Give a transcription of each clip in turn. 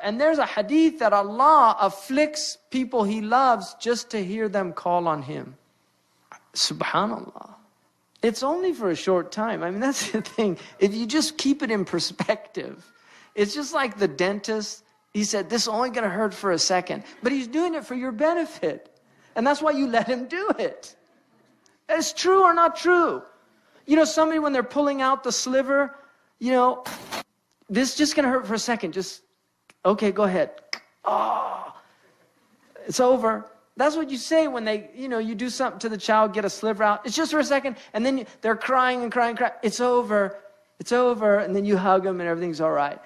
And there's a hadith that Allah afflicts people He loves just to hear them call on Him. Subhanallah. It's only for a short time. I mean, that's the thing. If you just keep it in perspective, it's just like the dentist. He said, this is only going to hurt for a second. But he's doing it for your benefit. And that's why you let him do it. It's true or not true. You know, somebody when they're pulling out the sliver, you know, this is just going to hurt for a second. Just, okay, go ahead. Oh, it's over. That's what you say when they, you know, you do something to the child, get a sliver out. It's just for a second. And then they're crying and crying and crying. It's over. It's over. And then you hug them and everything's all right.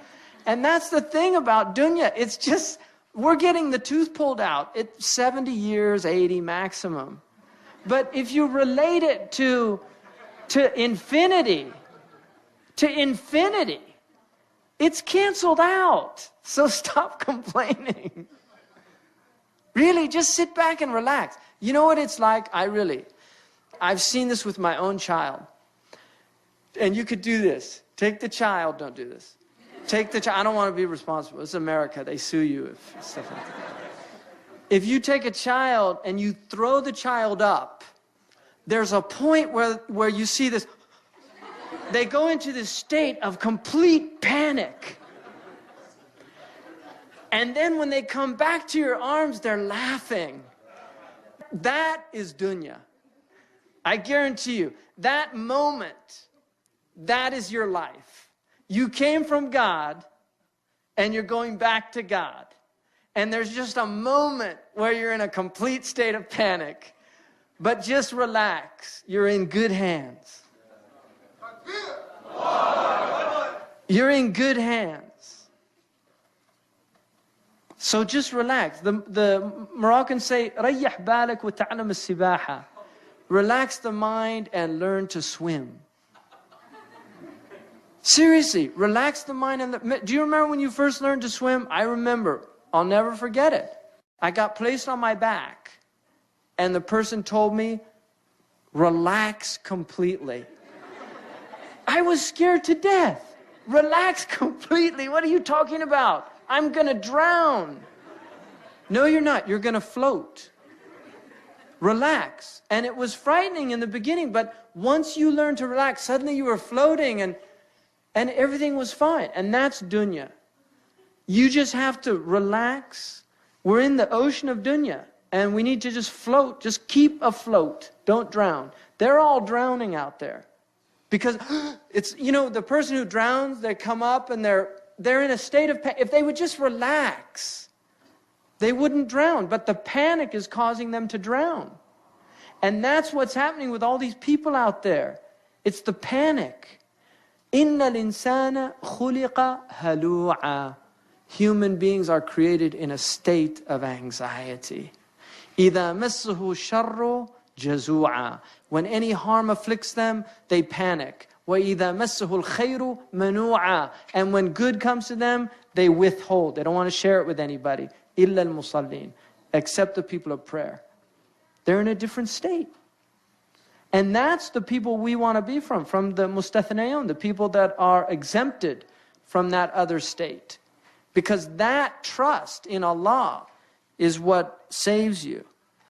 And that's the thing about dunya. It's just, we're getting the tooth pulled out. It's 70 years, 80 maximum. But if you relate it to infinity, it's canceled out. So stop complaining. Really, just sit back and relax. You know what it's like? I've seen this with my own child. And you could do this. Take the child, don't do this. Take the child, I don't want to be responsible. It's America, they sue you if stuff like that. If you take a child and you throw the child up, there's a point where you see this, they go into this state of complete panic. And then when they come back to your arms, they're laughing. That is dunya. I guarantee you, that moment, that is your life. You came from God, and you're going back to God. And there's just a moment where you're in a complete state of panic. But just relax. You're in good hands. You're in good hands. So just relax. The Moroccans say, ريح بالك وتعلم السباحة. Relax the mind and learn to swim. Seriously, relax the mind. Do you remember when you first learned to swim? I remember. I'll never forget it. I got placed on my back, and the person told me, relax completely. I was scared to death. Relax completely. What are you talking about? I'm going to drown. No, you're not. You're going to float. Relax. And it was frightening in the beginning, but once you learned to relax, suddenly you were floating and everything was fine. And that's dunya. You just have to relax. We're in the ocean of dunya, and we need to just float. Just keep afloat. Don't drown. They're all drowning out there. Because it's, you know, the person who drowns, they come up and they're in a state of panic. If they would just relax, they wouldn't drown. But the panic is causing them to drown. And that's what's happening with all these people out there. It's the panic. إِنَّ الْإِنسَانَ خُلِقَ هَلُوعًا. Human beings are created in a state of anxiety. إِذَا مَسَّهُ الشَّرُّ جَزُوعًا. When any harm afflicts them, they panic. وَإِذَا مَسَّهُ الْخَيْرُ مَنُوعًا. And when good comes to them, they withhold. They don't want to share it with anybody. إِلَّا الْمُصَلِّينَ. Except the people of prayer. They're in a different state. And that's the people we want to be from the mustathnayun, the people that are exempted from that other state. Because that trust in Allah is what saves you.